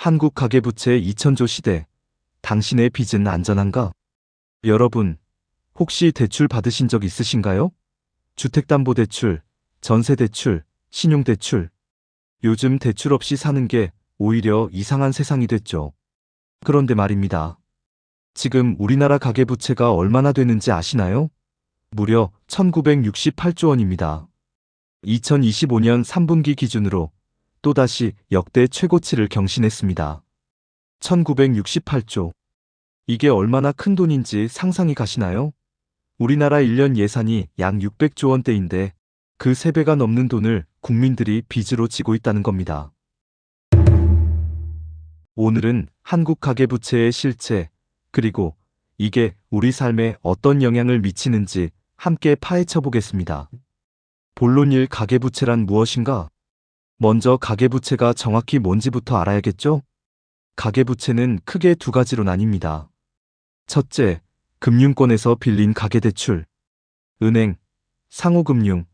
한국 가계부채 2000조 시대, 당신의 빚은 안전한가? 여러분, 혹시 대출 받으신 적 있으신가요? 주택담보대출, 전세대출, 신용대출. 요즘 대출 없이 사는 게 오히려 이상한 세상이 됐죠. 그런데 말입니다. 지금 우리나라 가계부채가 얼마나 되는지 아시나요? 무려 1968조 원입니다. 2025년 3분기 기준으로 또다시 역대 최고치를 경신했습니다. 1968조. 이게 얼마나 큰 돈인지 상상이 가시나요? 우리나라 1년 예산이 약 600조 원대인데 그 3배가 넘는 돈을 국민들이 빚으로 지고 있다는 겁니다. 오늘은 한국 가계부채의 실체, 그리고 이게 우리 삶에 어떤 영향을 미치는지 함께 파헤쳐 보겠습니다. 본론 1. 가계부채란 무엇인가? 먼저 가계부채가 정확히 뭔지부터 알아야겠죠? 가계부채는 크게 두 가지로 나뉩니다. 첫째, 금융권에서 빌린 가계대출. 은행, 상호금융,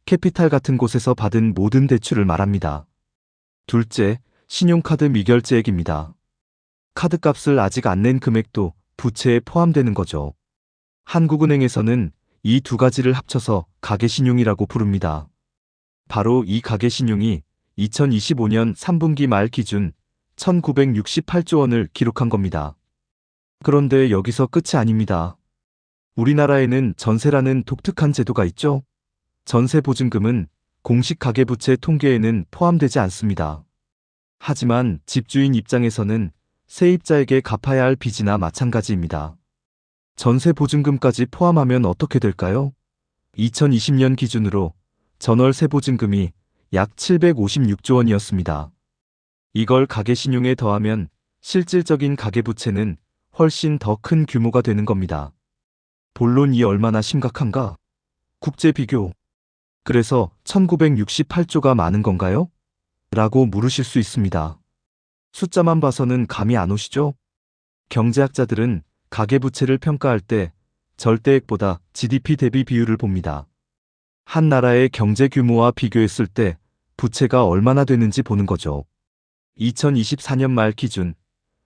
캐피탈 같은 곳에서 받은 모든 대출을 말합니다. 둘째, 신용카드 미결제액입니다. 카드값을 아직 안 낸 금액도 부채에 포함되는 거죠. 한국은행에서는 이 두 가지를 합쳐서 가계신용이라고 부릅니다. 바로 이 가계신용이 2025년 3분기 말 기준 1968조 원을 기록한 겁니다. 그런데 여기서 끝이 아닙니다. 우리나라에는 전세라는 독특한 제도가 있죠. 전세보증금은 공식 가계부채 통계에는 포함되지 않습니다. 하지만 집주인 입장에서는 세입자에게 갚아야 할 빚이나 마찬가지입니다. 전세보증금까지 포함하면 어떻게 될까요? 2020년 기준으로 전월세보증금이 약 756조 원이었습니다. 이걸 가계신용에 더하면 실질적인 가계부채는 훨씬 더 큰 규모가 되는 겁니다. 본론이 얼마나 심각한가? 국제 비교. 그래서 1968조가 많은 건가요? 라고 물으실 수 있습니다. 숫자만 봐서는 감이 안 오시죠? 경제학자들은 가계부채를 평가할 때 절대액보다 GDP 대비 비율을 봅니다. 한 나라의 경제 규모와 비교했을 때 부채가 얼마나 되는지 보는 거죠. 2024년 말 기준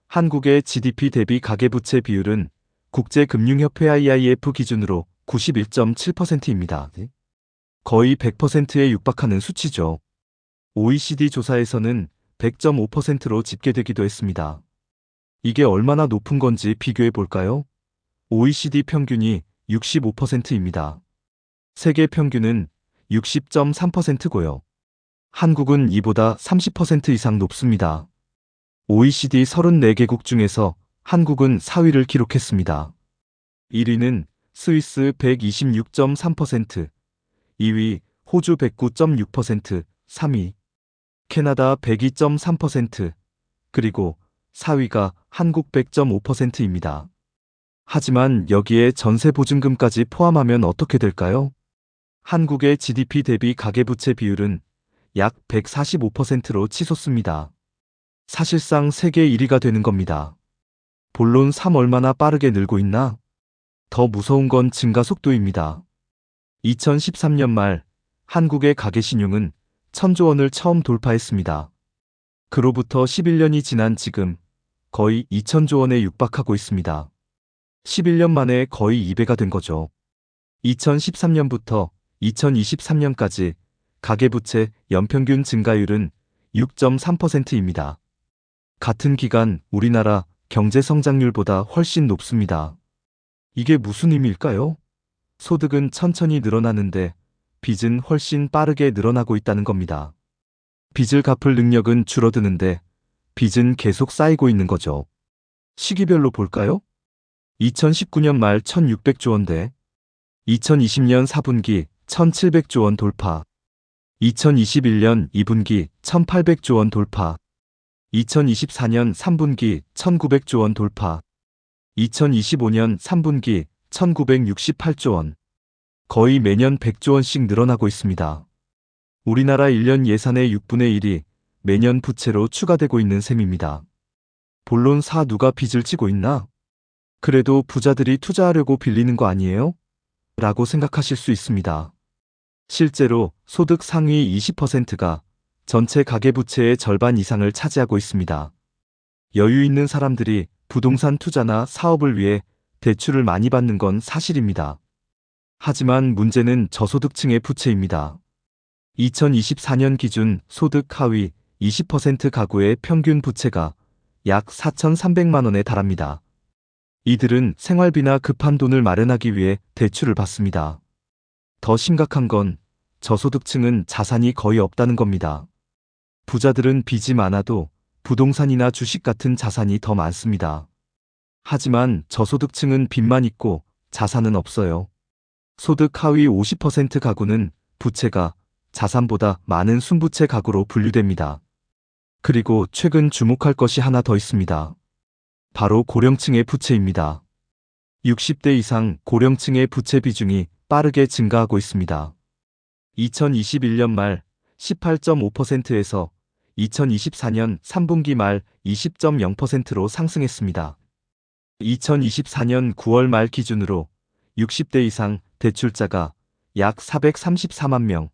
한국의 GDP 대비 가계부채 비율은 국제금융협회 IIF 기준으로 91.7%입니다. 거의 100%에 육박하는 수치죠. OECD 조사에서는 100.5%로 집계되기도 했습니다. 이게 얼마나 높은 건지 비교해 볼까요? OECD 평균이 65%입니다. 세계 평균은 60.3%고요. 한국은 이보다 30% 이상 높습니다. OECD 34개국 중에서 한국은 4위를 기록했습니다. 1위는 스위스 126.3%, 2위 호주 109.6%, 3위 캐나다 102.3%, 그리고 4위가 한국 100.5%입니다. 하지만 여기에 전세보증금까지 포함하면 어떻게 될까요? 한국의 GDP 대비 가계부채 비율은 약 145%로 치솟습니다. 사실상 세계 1위가 되는 겁니다. 본론 3. 얼마나 빠르게 늘고 있나? 더 무서운 건 증가 속도입니다. 2013년 말 한국의 가계신용은 1000조 원을 처음 돌파했습니다. 그로부터 11년이 지난 지금 거의 2000조 원에 육박하고 있습니다. 11년 만에 거의 2배가 된 거죠. 2013년부터 2023년까지 가계부채 연평균 증가율은 6.3%입니다. 같은 기간 우리나라 경제성장률보다 훨씬 높습니다. 이게 무슨 의미일까요? 소득은 천천히 늘어나는데 빚은 훨씬 빠르게 늘어나고 있다는 겁니다. 빚을 갚을 능력은 줄어드는데 빚은 계속 쌓이고 있는 거죠. 시기별로 볼까요? 2019년 말 1600조 원대, 2020년 4분기 1700조 원 돌파, 2021년 2분기 1800조 원 돌파, 2024년 3분기 1900조 원 돌파, 2025년 3분기 1968조 원. 거의 매년 100조 원씩 늘어나고 있습니다. 우리나라 1년 예산의 6분의 1이 매년 부채로 추가되고 있는 셈입니다. 본론 4. 누가 빚을 지고 있나? 그래도 부자들이 투자하려고 빌리는 거 아니에요? 라고 생각하실 수 있습니다. 실제로 소득 상위 20%가 전체 가계부채의 절반 이상을 차지하고 있습니다. 여유 있는 사람들이 부동산 투자나 사업을 위해 대출을 많이 받는 건 사실입니다. 하지만 문제는 저소득층의 부채입니다. 2024년 기준 소득 하위 20% 가구의 평균 부채가 약 4,300만 원에 달합니다. 이들은 생활비나 급한 돈을 마련하기 위해 대출을 받습니다. 더 심각한 건 저소득층은 자산이 거의 없다는 겁니다. 부자들은 빚이 많아도 부동산이나 주식 같은 자산이 더 많습니다. 하지만 저소득층은 빚만 있고 자산은 없어요. 소득 하위 50% 가구는 부채가 자산보다 많은 순부채 가구로 분류됩니다. 그리고 최근 주목할 것이 하나 더 있습니다. 바로 고령층의 부채입니다. 60대 이상 고령층의 부채 비중이 빠르게 증가하고 있습니다. 2021년 말 18.5%에서 2024년 3분기 말 20.0%로 상승했습니다. 2024년 9월 말 기준으로 60대 이상 대출자가 약 434만 명,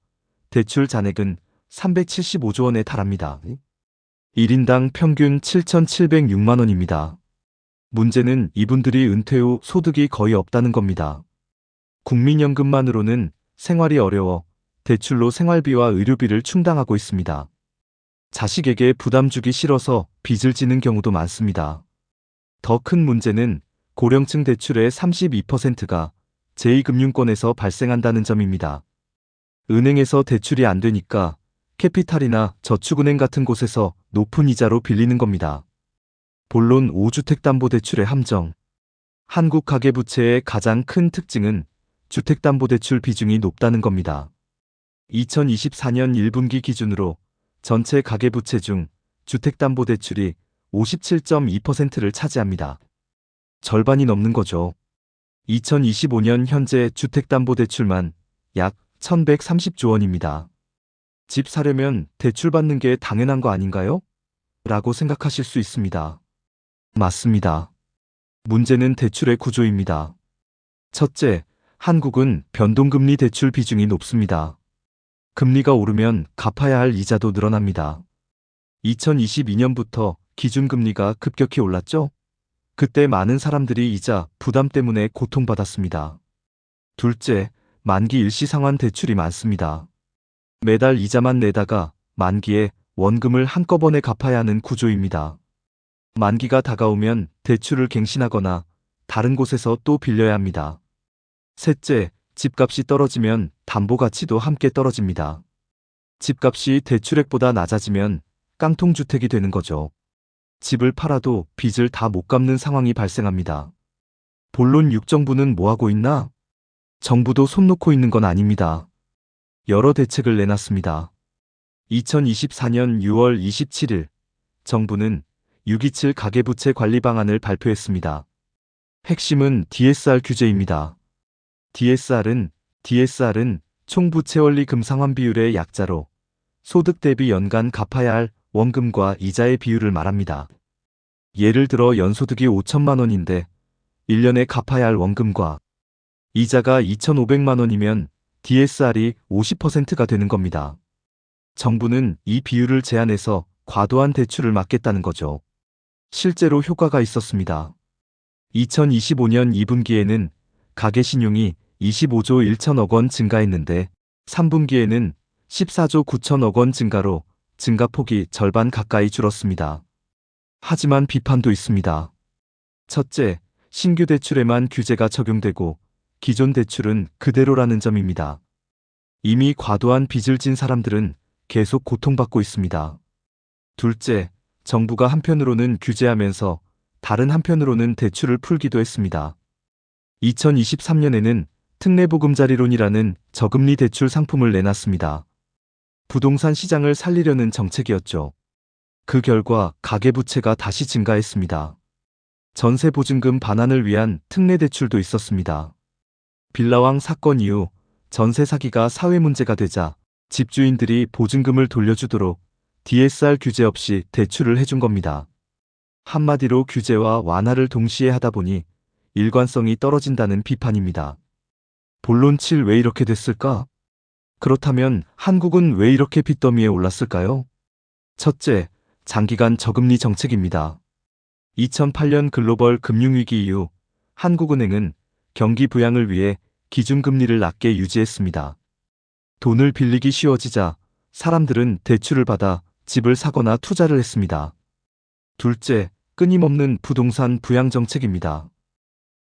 대출 잔액은 375조 원에 달합니다. 1인당 평균 7,706만 원입니다. 문제는 이분들이 은퇴 후 소득이 거의 없다는 겁니다. 국민연금만으로는 생활이 어려워 대출로 생활비와 의료비를 충당하고 있습니다. 자식에게 부담 주기 싫어서 빚을 지는 경우도 많습니다. 더 큰 문제는 고령층 대출의 32%가 제2금융권에서 발생한다는 점입니다. 은행에서 대출이 안 되니까 캐피탈이나 저축은행 같은 곳에서 높은 이자로 빌리는 겁니다. 본론 5주택담보대출의 함정. 한국 가계부채의 가장 큰 특징은 주택담보대출 비중이 높다는 겁니다. 2024년 1분기 기준으로 전체 가계부채 중 주택담보대출이 57.2%를 차지합니다. 절반이 넘는 거죠. 2025년 현재 주택담보대출만 약 1,130조 원입니다. 집 사려면 대출 받는 게 당연한 거 아닌가요? 라고 생각하실 수 있습니다. 맞습니다. 문제는 대출의 구조입니다. 첫째, 한국은 변동금리 대출 비중이 높습니다. 금리가 오르면 갚아야 할 이자도 늘어납니다. 2022년부터 기준금리가 급격히 올랐죠? 그때 많은 사람들이 이자 부담 때문에 고통받았습니다. 둘째, 만기 일시상환 대출이 많습니다. 매달 이자만 내다가 만기에 원금을 한꺼번에 갚아야 하는 구조입니다. 만기가 다가오면 대출을 갱신하거나 다른 곳에서 또 빌려야 합니다. 셋째, 집값이 떨어지면 담보 가치도 함께 떨어집니다. 집값이 대출액보다 낮아지면 깡통주택이 되는 거죠. 집을 팔아도 빚을 다 못 갚는 상황이 발생합니다. 본론 육정부는 뭐하고 있나? 정부도 손 놓고 있는 건 아닙니다. 여러 대책을 내놨습니다. 2024년 6월 27일 정부는 627 가계부채 관리 방안을 발표했습니다. 핵심은 DSR 규제입니다. DSR은 총부채원리 금상환 비율의 약자로 소득 대비 연간 갚아야 할 원금과 이자의 비율을 말합니다. 예를 들어 연소득이 5천만 원인데 1년에 갚아야 할 원금과 이자가 2,500만 원이면 DSR이 50%가 되는 겁니다. 정부는 이 비율을 제한해서 과도한 대출을 막겠다는 거죠. 실제로 효과가 있었습니다. 2025년 2분기에는 가계신용이 25조 1천억 원 증가했는데 3분기에는 14조 9천억 원 증가로 증가폭이 절반 가까이 줄었습니다. 하지만 비판도 있습니다. 첫째, 신규 대출에만 규제가 적용되고 기존 대출은 그대로라는 점입니다. 이미 과도한 빚을 진 사람들은 계속 고통받고 있습니다. 둘째, 정부가 한편으로는 규제하면서 다른 한편으로는 대출을 풀기도 했습니다. 2023년에는 특례보금자리론이라는 저금리 대출 상품을 내놨습니다. 부동산 시장을 살리려는 정책이었죠. 그 결과 가계부채가 다시 증가했습니다. 전세보증금 반환을 위한 특례대출도 있었습니다. 빌라왕 사건 이후 전세 사기가 사회 문제가 되자 집주인들이 보증금을 돌려주도록 DSR 규제 없이 대출을 해준 겁니다. 한마디로 규제와 완화를 동시에 하다 보니 일관성이 떨어진다는 비판입니다. 본론 7 왜 이렇게 됐을까? 그렇다면 한국은 왜 이렇게 빚더미에 올랐을까요? 첫째, 장기간 저금리 정책입니다. 2008년 글로벌 금융위기 이후 한국은행은 경기 부양을 위해 기준금리를 낮게 유지했습니다. 돈을 빌리기 쉬워지자 사람들은 대출을 받아 집을 사거나 투자를 했습니다. 둘째, 끊임없는 부동산 부양 정책입니다.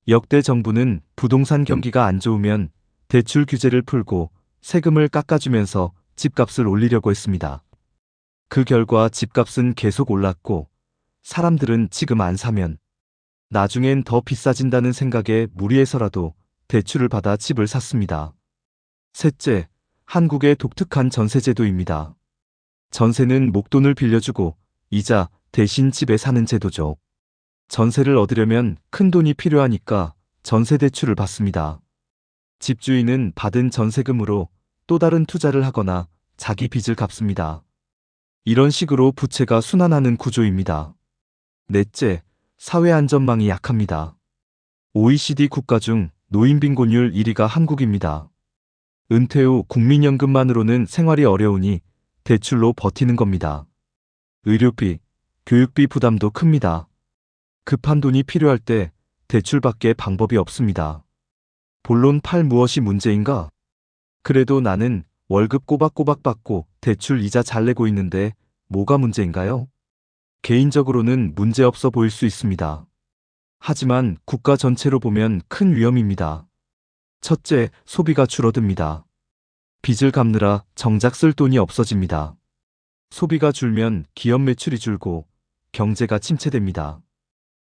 역대 정부는 부동산 경기가 안 좋으면 대출 규제를 풀고 세금을 깎아주면서 집값을 올리려고 했습니다. 그 결과 집값은 계속 올랐고 사람들은 지금 안 사면 나중엔 더 비싸진다는 생각에 무리해서라도 대출을 받아 집을 샀습니다. 셋째, 한국의 독특한 전세제도입니다. 전세는 목돈을 빌려주고 이자 대신 집에 사는 제도죠. 전세를 얻으려면 큰 돈이 필요하니까 전세 대출을 받습니다. 집주인은 받은 전세금으로 또 다른 투자를 하거나 자기 빚을 갚습니다. 이런 식으로 부채가 순환하는 구조입니다. 넷째, 사회 안전망이 약합니다. OECD 국가 중 노인 빈곤율 1위가 한국입니다. 은퇴 후 국민연금만으로는 생활이 어려우니 대출로 버티는 겁니다. 의료비, 교육비 부담도 큽니다. 급한 돈이 필요할 때 대출밖에 방법이 없습니다. 본론 8 무엇이 문제인가? 그래도 나는 월급 꼬박꼬박 받고 대출 이자 잘 내고 있는데 뭐가 문제인가요? 개인적으로는 문제없어 보일 수 있습니다. 하지만 국가 전체로 보면 큰 위험입니다. 첫째, 소비가 줄어듭니다. 빚을 갚느라 정작 쓸 돈이 없어집니다. 소비가 줄면 기업 매출이 줄고 경제가 침체됩니다.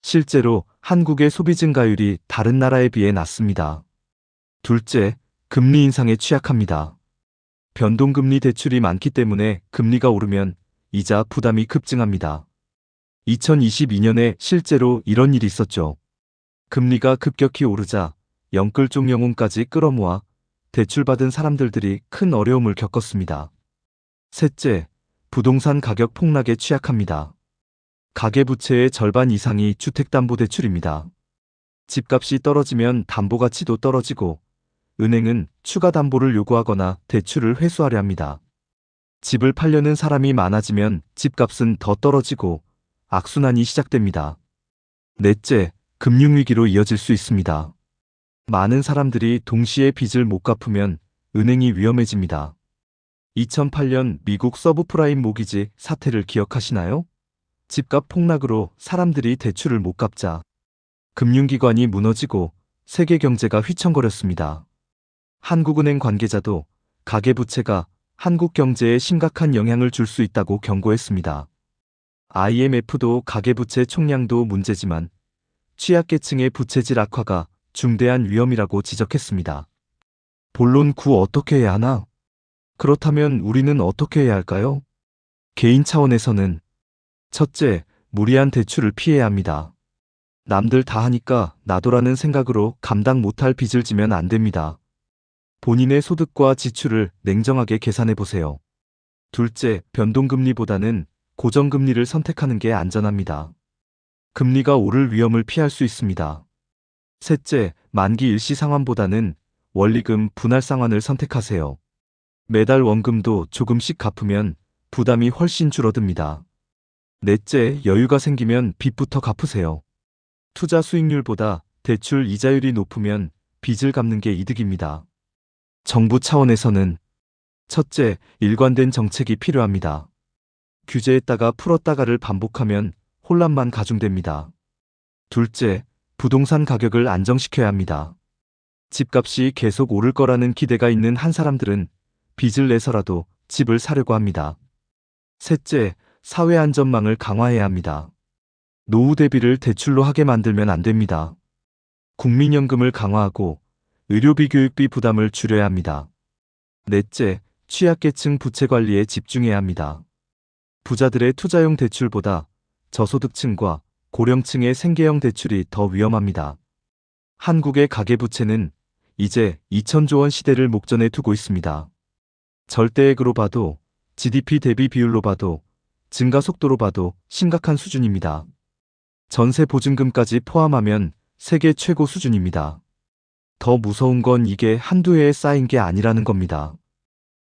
실제로 한국의 소비 증가율이 다른 나라에 비해 낮습니다. 둘째, 금리 인상에 취약합니다. 변동금리 대출이 많기 때문에 금리가 오르면 이자 부담이 급증합니다. 2022년에 실제로 이런 일이 있었죠. 금리가 급격히 오르자 영끌종 영혼까지 끌어모아 대출받은 사람들이 큰 어려움을 겪었습니다. 셋째, 부동산 가격 폭락에 취약합니다. 가계부채의 절반 이상이 주택담보대출입니다. 집값이 떨어지면 담보가치도 떨어지고 은행은 추가 담보를 요구하거나 대출을 회수하려 합니다. 집을 팔려는 사람이 많아지면 집값은 더 떨어지고 악순환이 시작됩니다. 넷째, 금융위기로 이어질 수 있습니다. 많은 사람들이 동시에 빚을 못 갚으면 은행이 위험해집니다. 2008년 미국 서브프라임 모기지 사태를 기억하시나요? 집값 폭락으로 사람들이 대출을 못 갚자 금융기관이 무너지고 세계 경제가 휘청거렸습니다. 한국은행 관계자도 가계부채가 한국 경제에 심각한 영향을 줄 수 있다고 경고했습니다. IMF도 가계부채 총량도 문제지만 취약계층의 부채질 악화가 중대한 위험이라고 지적했습니다. 본론 9 어떻게 해야 하나? 그렇다면 우리는 어떻게 해야 할까요? 개인 차원에서는 첫째, 무리한 대출을 피해야 합니다. 남들 다 하니까 나도라는 생각으로 감당 못할 빚을 지면 안 됩니다. 본인의 소득과 지출을 냉정하게 계산해 보세요. 둘째, 변동금리보다는 고정금리를 선택하는 게 안전합니다. 금리가 오를 위험을 피할 수 있습니다. 셋째, 만기 일시 상환보다는 원리금 분할 상환을 선택하세요. 매달 원금도 조금씩 갚으면 부담이 훨씬 줄어듭니다. 넷째, 여유가 생기면 빚부터 갚으세요. 투자 수익률보다 대출 이자율이 높으면 빚을 갚는 게 이득입니다. 정부 차원에서는 첫째, 일관된 정책이 필요합니다. 규제했다가 풀었다가를 반복하면 혼란만 가중됩니다. 둘째, 부동산 가격을 안정시켜야 합니다. 집값이 계속 오를 거라는 기대가 있는 한 사람들은 빚을 내서라도 집을 사려고 합니다. 셋째, 사회 안전망을 강화해야 합니다. 노후 대비를 대출로 하게 만들면 안 됩니다. 국민연금을 강화하고 의료비 교육비 부담을 줄여야 합니다. 넷째, 취약계층 부채 관리에 집중해야 합니다. 부자들의 투자용 대출보다 저소득층과 고령층의 생계형 대출이 더 위험합니다. 한국의 가계부채는 이제 2000조 원 시대를 목전에 두고 있습니다. 절대액으로 봐도 GDP 대비 비율로 봐도 증가 속도로 봐도 심각한 수준입니다. 전세 보증금까지 포함하면 세계 최고 수준입니다. 더 무서운 건 이게 한두 해에 쌓인 게 아니라는 겁니다.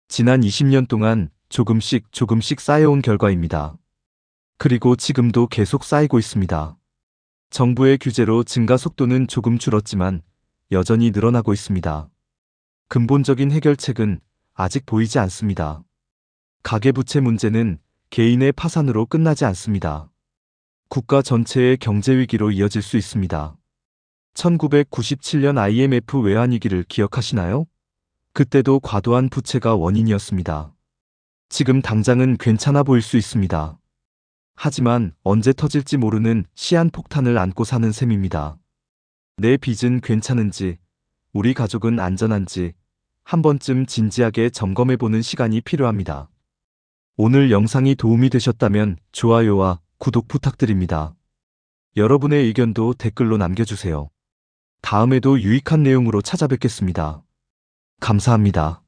지난 20년 동안 조금씩 쌓여온 결과입니다. 그리고 지금도 계속 쌓이고 있습니다. 정부의 규제로 증가 속도는 조금 줄었지만 여전히 늘어나고 있습니다. 근본적인 해결책은 아직 보이지 않습니다. 가계부채 문제는 개인의 파산으로 끝나지 않습니다. 국가 전체의 경제위기로 이어질 수 있습니다. 1997년 IMF 외환위기를 기억하시나요? 그때도 과도한 부채가 원인이었습니다. 지금 당장은 괜찮아 보일 수 있습니다. 하지만 언제 터질지 모르는 시한폭탄을 안고 사는 셈입니다. 내 빚은 괜찮은지, 우리 가족은 안전한지 한 번쯤 진지하게 점검해보는 시간이 필요합니다. 오늘 영상이 도움이 되셨다면 좋아요와 구독 부탁드립니다. 여러분의 의견도 댓글로 남겨주세요. 다음에도 유익한 내용으로 찾아뵙겠습니다. 감사합니다.